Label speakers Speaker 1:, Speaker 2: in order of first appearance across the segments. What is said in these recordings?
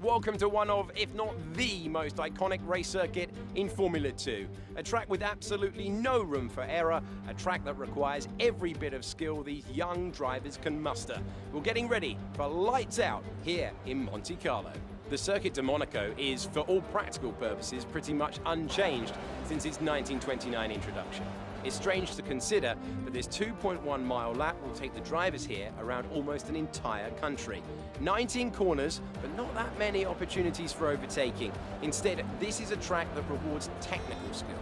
Speaker 1: Welcome to one of, if not the most iconic race circuit in Formula 2. A track with absolutely no room for error, a track that requires every bit of skill these young drivers can muster. We're getting ready for lights out here in Monte Carlo. The Circuit de Monaco is, for all practical purposes, pretty much unchanged since its 1929 introduction. It's strange to consider, but this 2.1-mile lap will take the drivers here around almost an entire country. 19 corners, but not that many opportunities for overtaking. Instead, this is a track that rewards technical skill.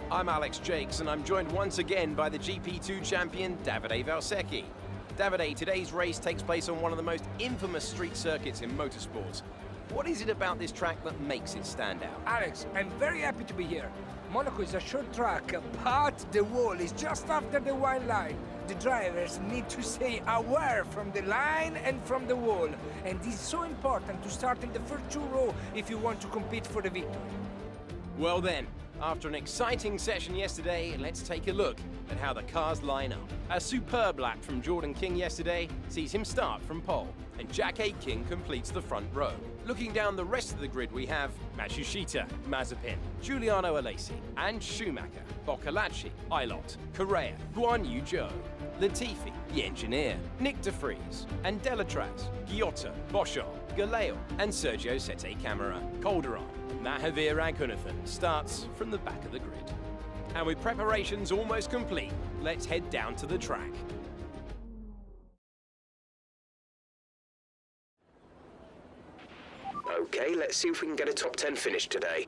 Speaker 1: I'm Alex Jakes, and I'm joined once again by the GP2 champion, Davide Valsecchi. Davide, today's race takes place on one of the most infamous street circuits in motorsports. What is it about this track that makes it stand out?
Speaker 2: Alex, I'm very happy to be here. Monaco is a short track, but the wall is just after the white line. The drivers need to stay aware from the line and from the wall. And it's so important to start in the first two rows if you want to compete for the victory.
Speaker 1: Well then, after an exciting session yesterday, let's take a look at how the cars line up. A superb lap from Jordan King yesterday sees him start from pole, and Jack Aitken completes the front row. Looking down the rest of the grid, we have Matsushita, Mazepin, Giuliano Alesi, and Schumacher, Boccolacci, Aylot, Correa, Guan Yu Zhou, Latifi, the engineer, Nick de Vries, and Delatraz, Ghiotto, Boschon, Galeo, and Sergio Sette Camara. Calderon, Mahavir Raghunathan starts from the back of the grid. And with preparations almost complete, let's head down to the track.
Speaker 3: Okay, let's see if we can get a top 10 finish today.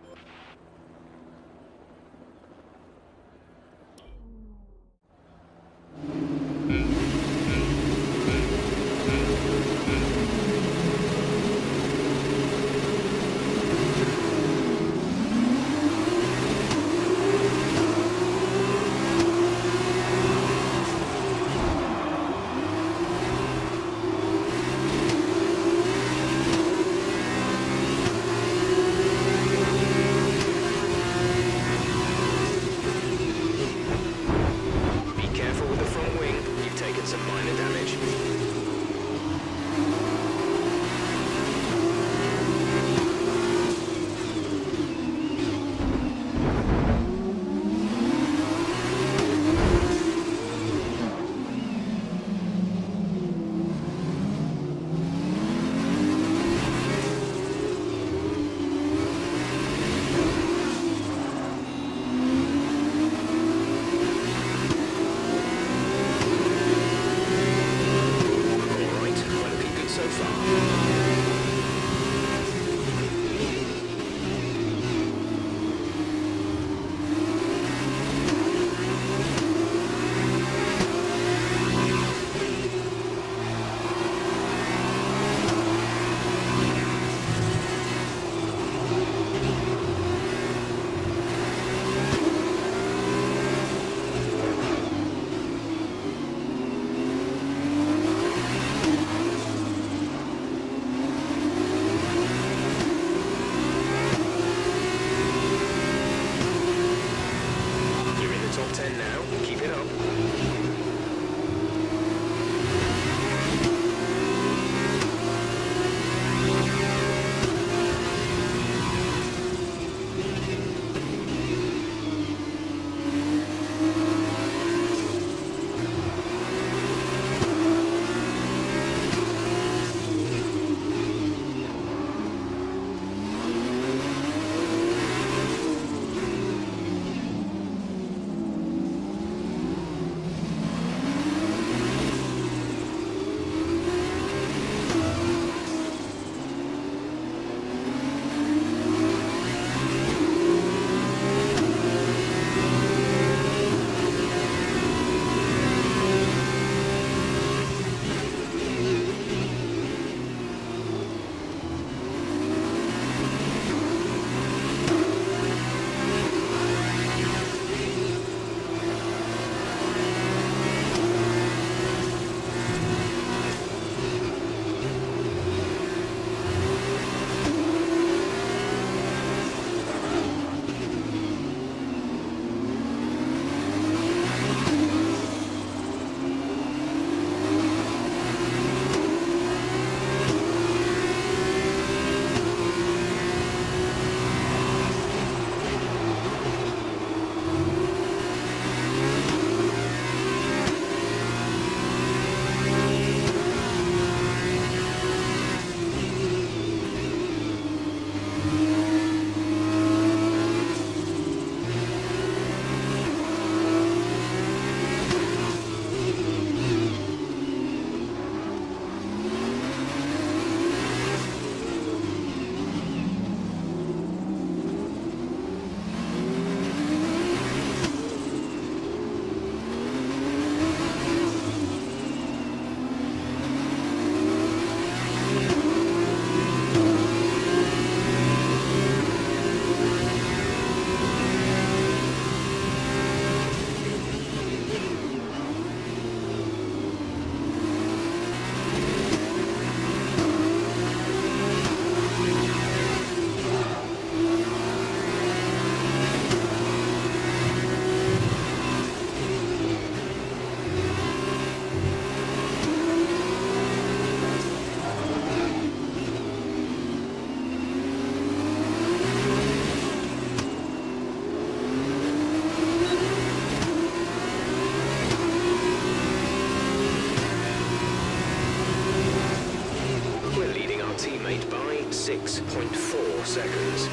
Speaker 3: seconds.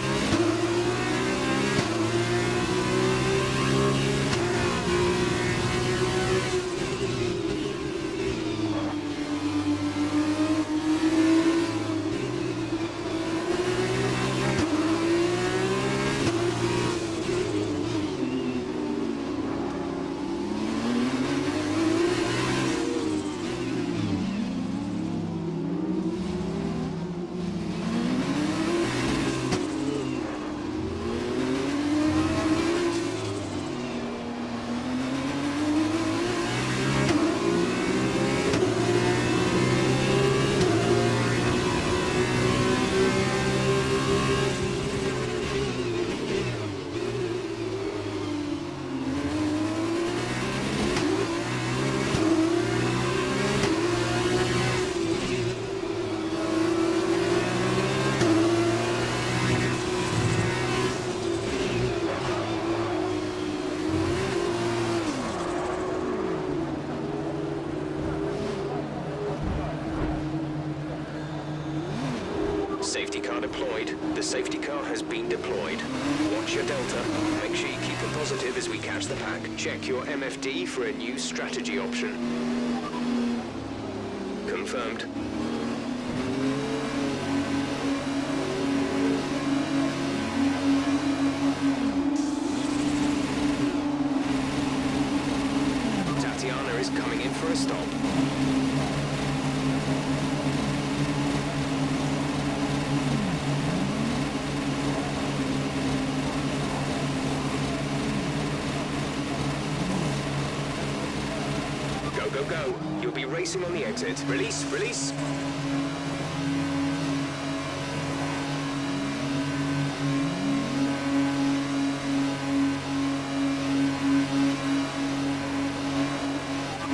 Speaker 3: Safety car deployed. The safety car has been deployed. Watch your delta. Make sure you keep them positive as we catch the pack. Check your MFD for a new strategy option. Confirmed. Tatiana is coming in for a stop. Go, go, go. You'll be racing on the exit. Release, release.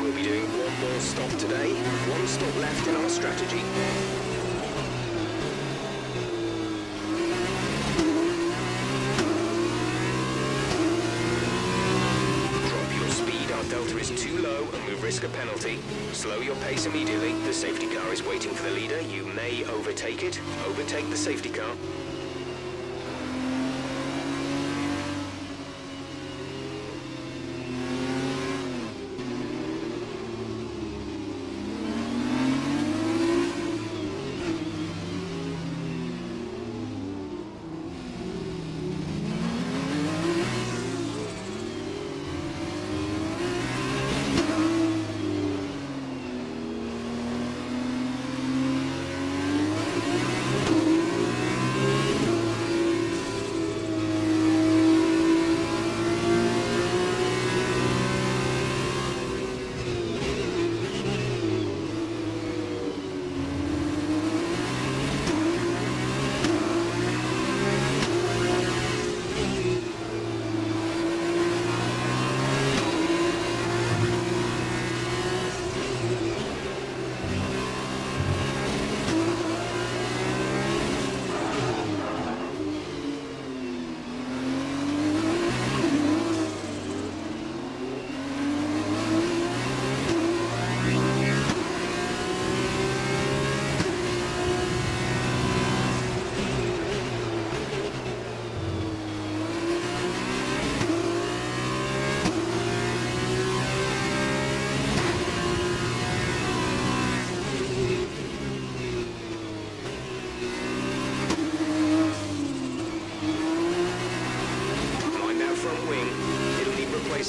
Speaker 3: We'll be doing one more stop today. One stop left in our strategy. Delta is too low and we risk a penalty. Slow your pace immediately. The safety car is waiting for the leader. You may overtake it. Overtake the safety car.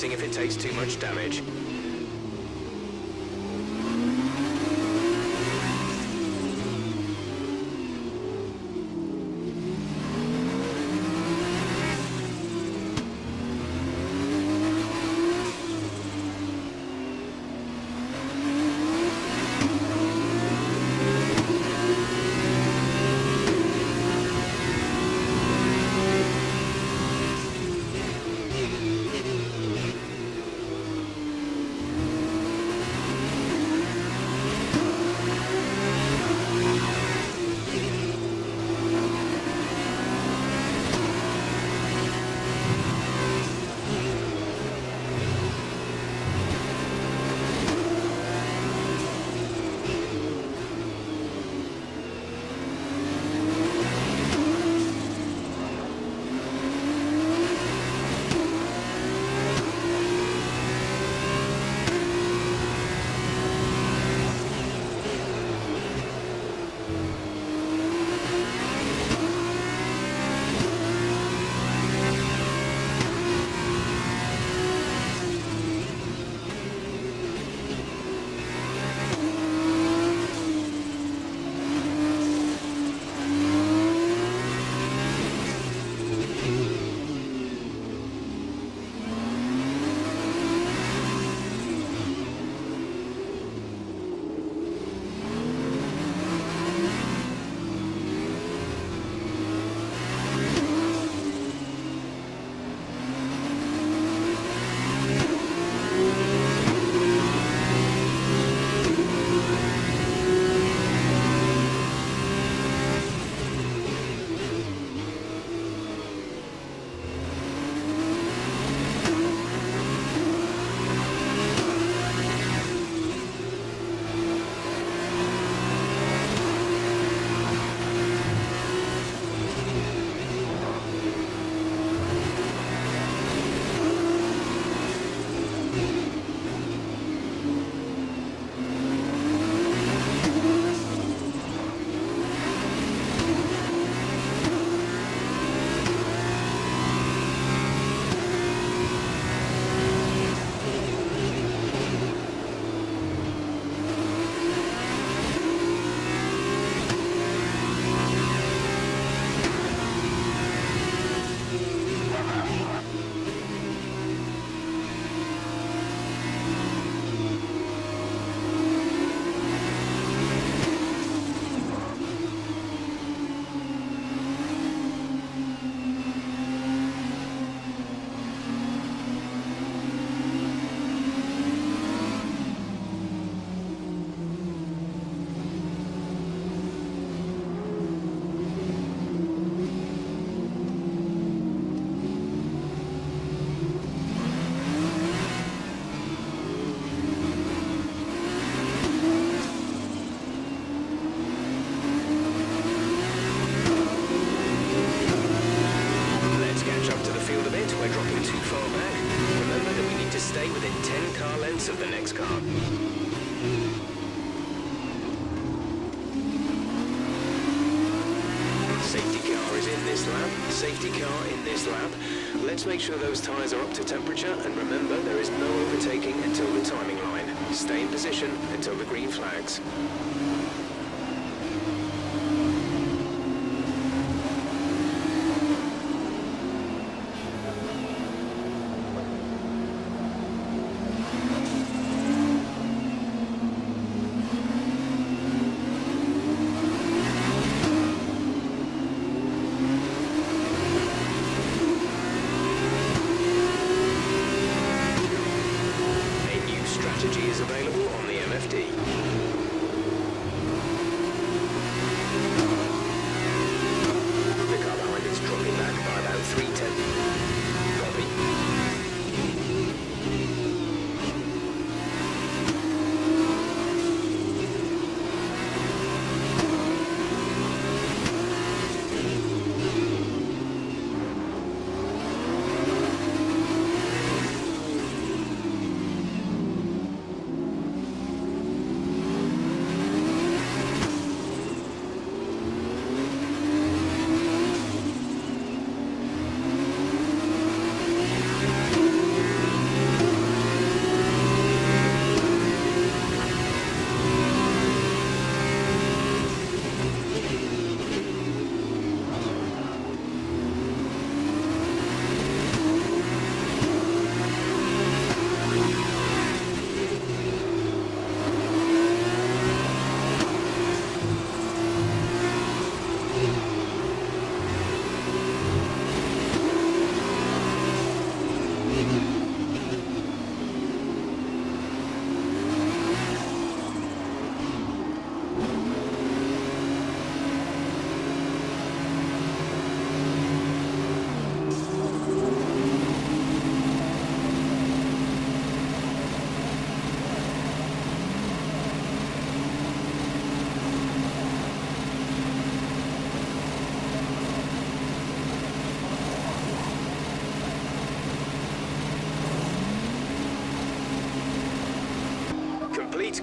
Speaker 3: If it takes too much damage. stay within 10 car lengths of the next car. Safety car is in this lap. Safety car in this lap. Let's make sure those tyres are up to temperature, and remember, there is no overtaking until the timing line. Stay in position until the green flags. Strategy is available on the MFD. The car behind is dropping back by about 3/10. Copy.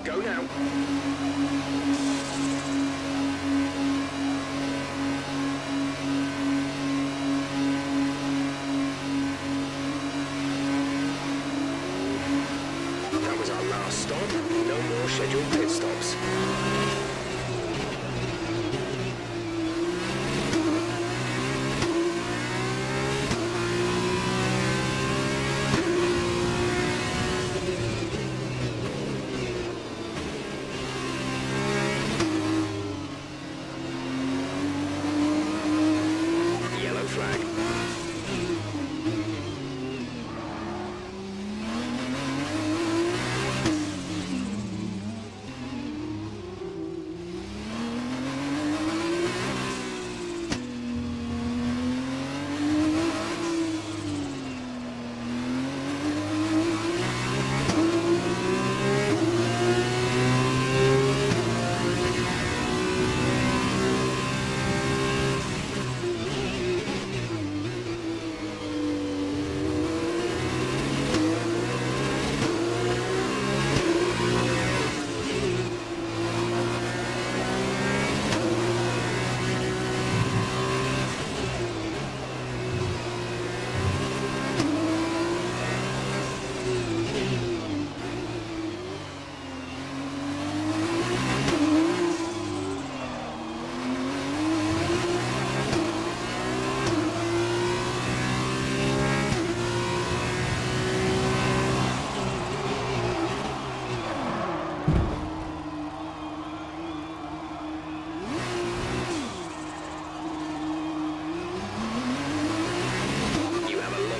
Speaker 3: Go now. That was our last stop. No more scheduled pit stops.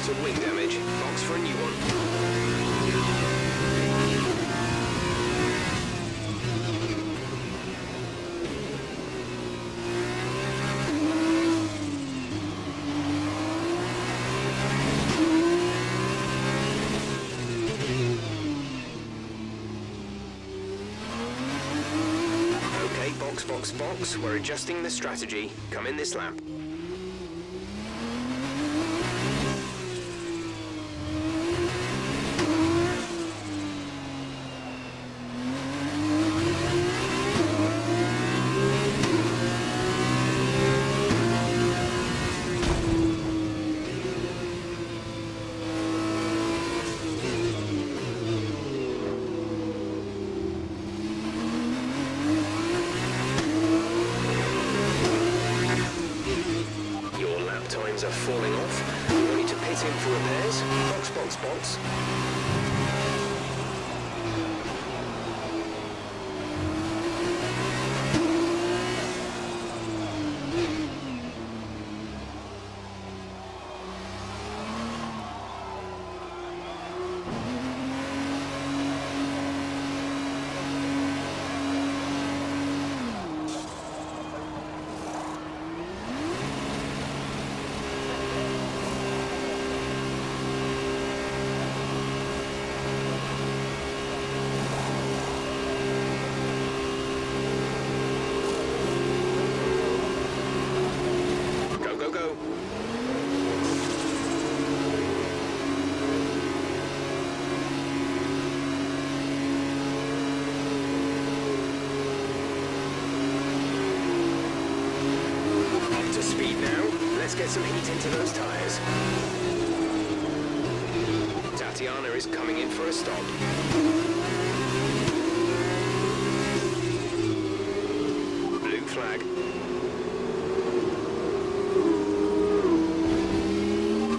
Speaker 3: Of wing damage. Box for a new one. Okay, box. We're adjusting the strategy. Come in this lap. in for repairs. Box, box, box. Let's get some heat into those tires. Tatiana is coming in for a stop. Blue flag.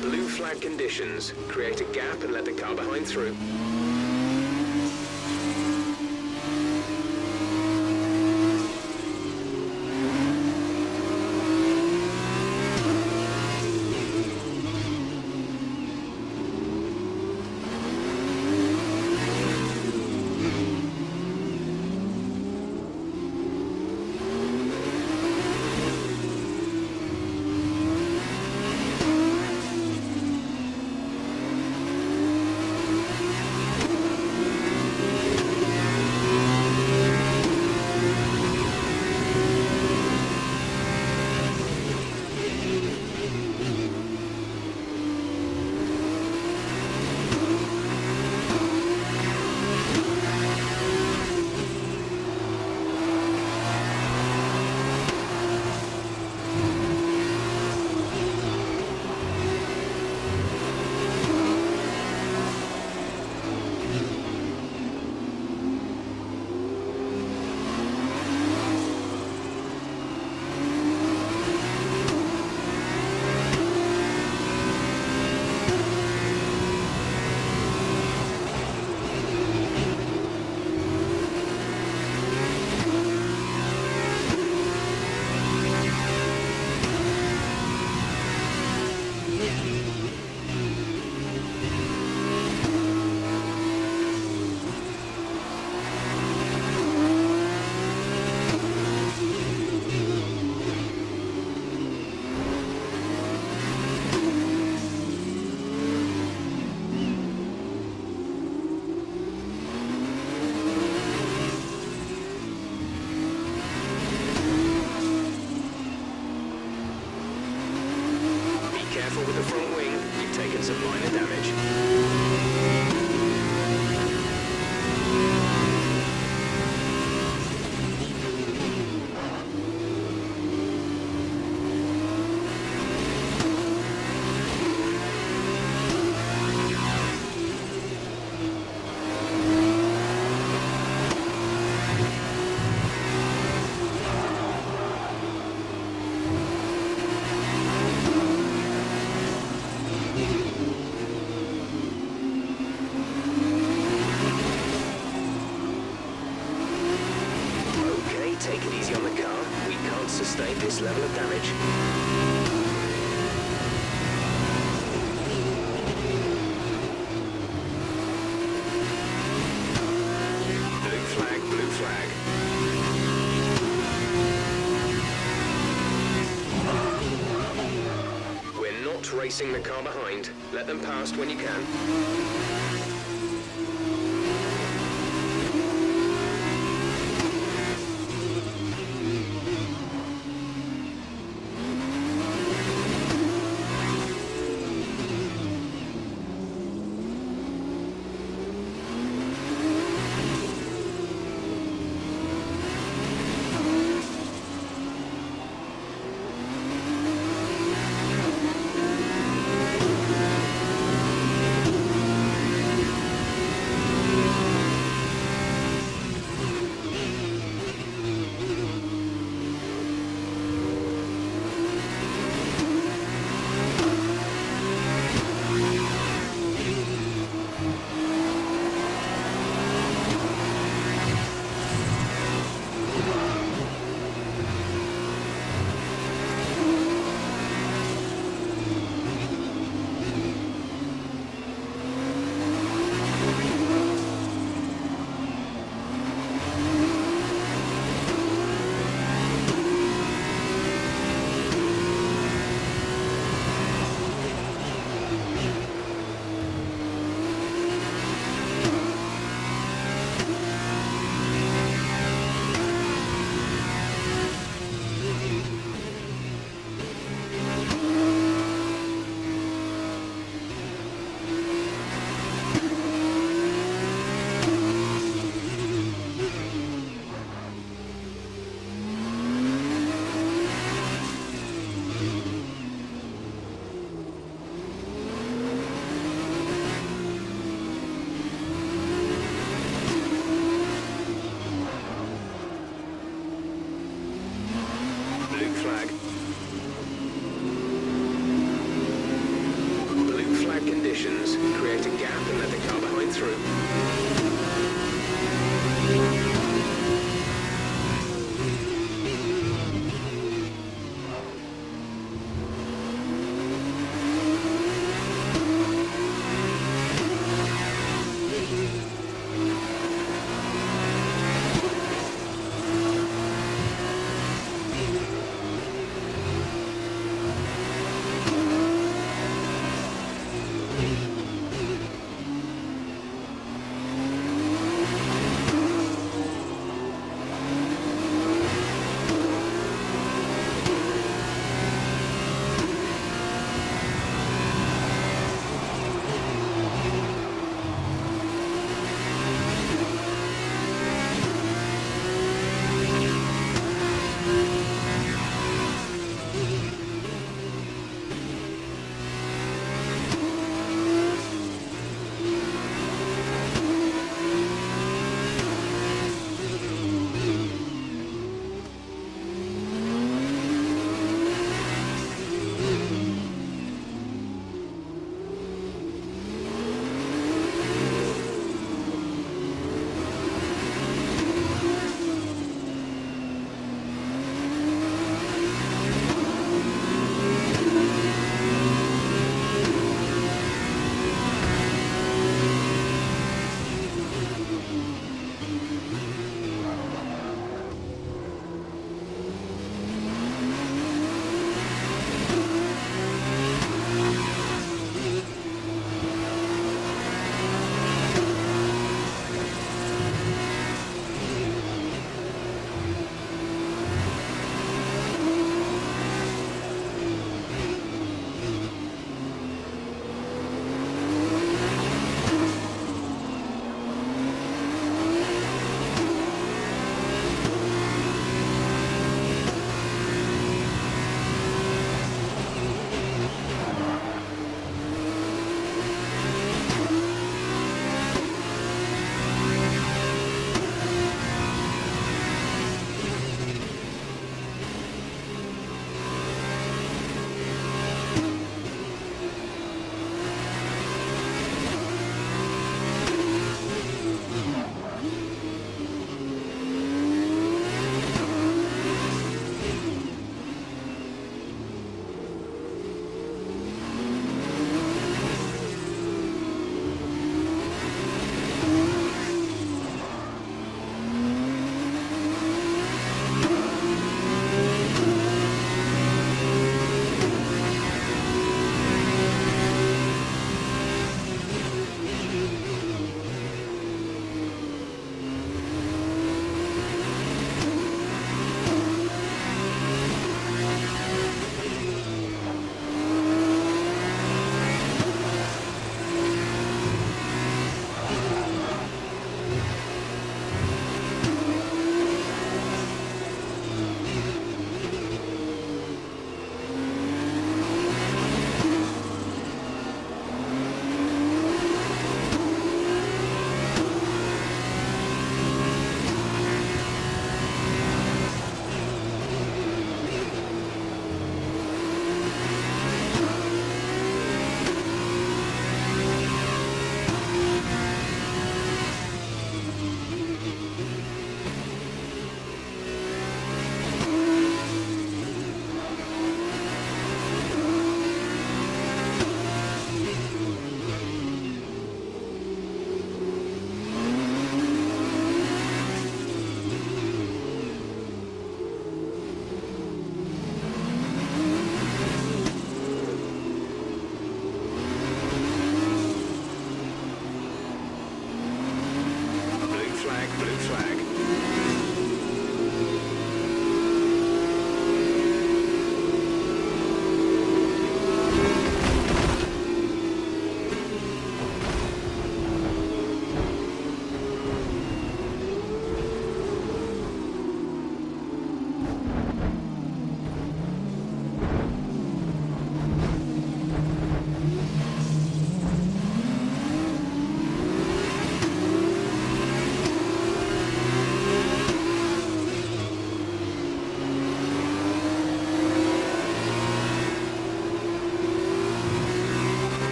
Speaker 3: Blue flag conditions. Create a gap and let the car behind through. Careful with the front wing, you've taken some minor damage. Take it easy on the car. We can't sustain this level of damage. Blue flag, blue flag. We're not racing the car behind. Let them past when you can.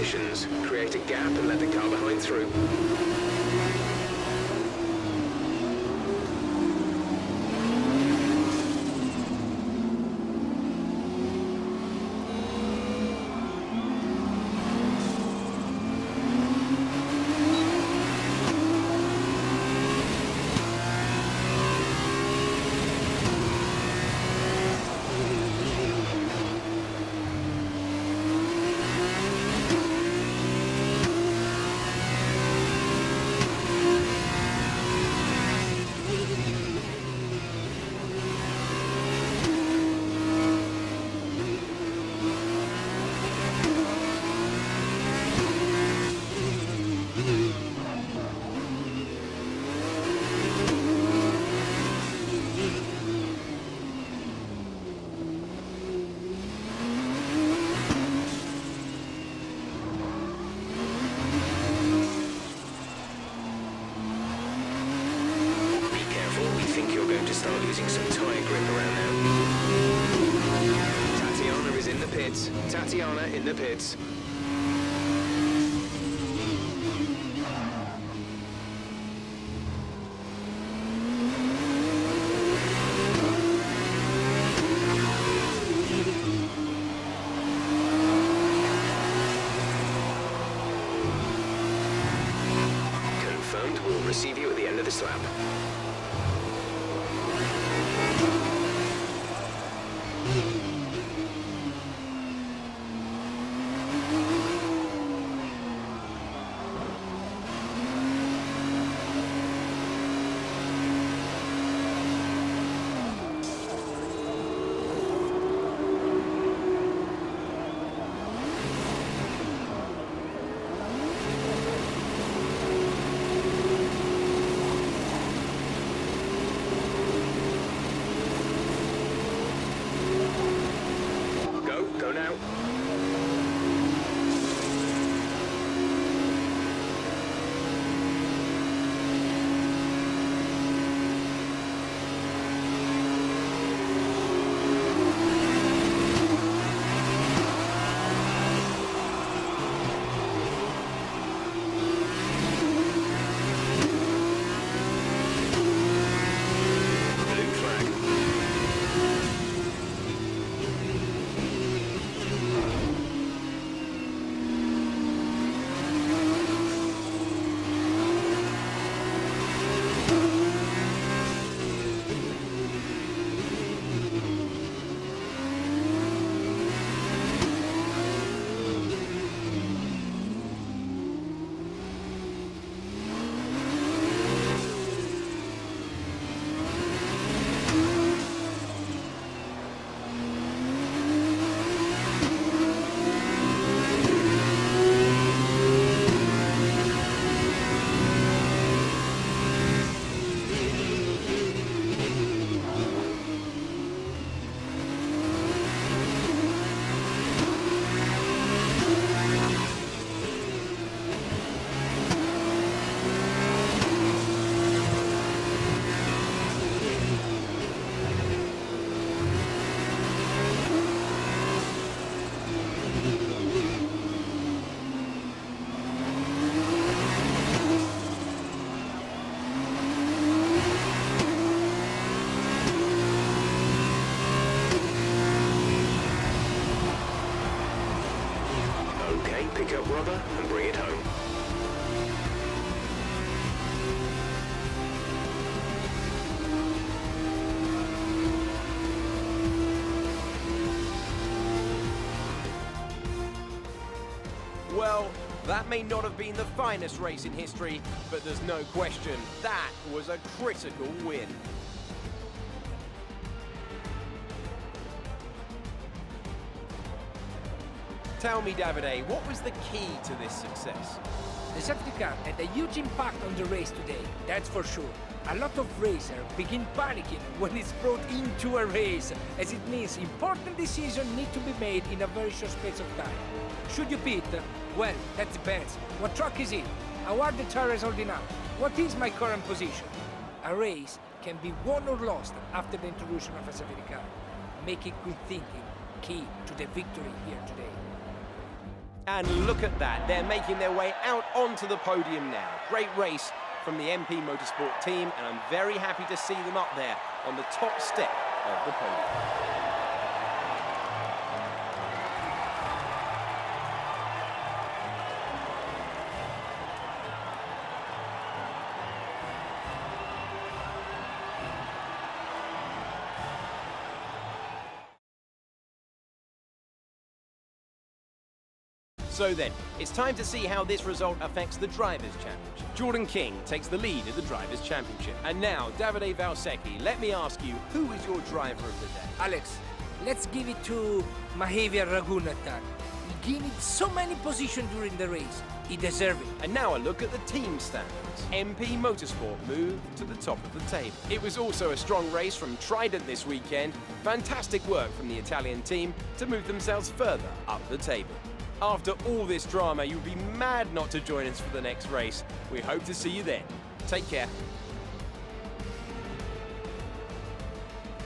Speaker 3: positions. Create a gap and let the car behind through. Start losing some tyre grip around now. Tatiana is in the pits. Tatiana in the pits. Confirmed. We'll receive you at the end of this lap. Go now. Pick up rubber and bring it home.
Speaker 1: Well, that may not have been the finest race in history, but there's no question that was a critical win. Tell me, Davide, what was the key to this success?
Speaker 2: The safety car had a huge impact on the race today, that's for sure. A lot of racers begin panicking when it's brought into a race, as it means important decisions need to be made in a very short space of time. Should you pit? Well, that depends. What truck is it? How are the tires holding up? What is my current position? A race can be won or lost after the introduction of a safety car. Making good thinking key to the victory here today.
Speaker 1: And look at that, they're making their way out onto the podium now. Great race from the MP Motorsport team, and I'm very happy to see them up there on the top step of the podium. So then, it's time to see how this result affects the Drivers' Championship. Jordan King takes the lead in the Drivers' Championship. And now, Davide Valsecchi, let me ask you, who is your driver of the day?
Speaker 2: Alex, let's give it to Mahavir Raghunathan. He gained so many positions during the race. He deserves it.
Speaker 1: And now a look at the team standings. MP Motorsport moved to the top of the table. It was also a strong race from Trident this weekend. Fantastic work from the Italian team to move themselves further up the table. After all this drama, you'd be mad not to join us for the next race. We hope to see you then. Take care.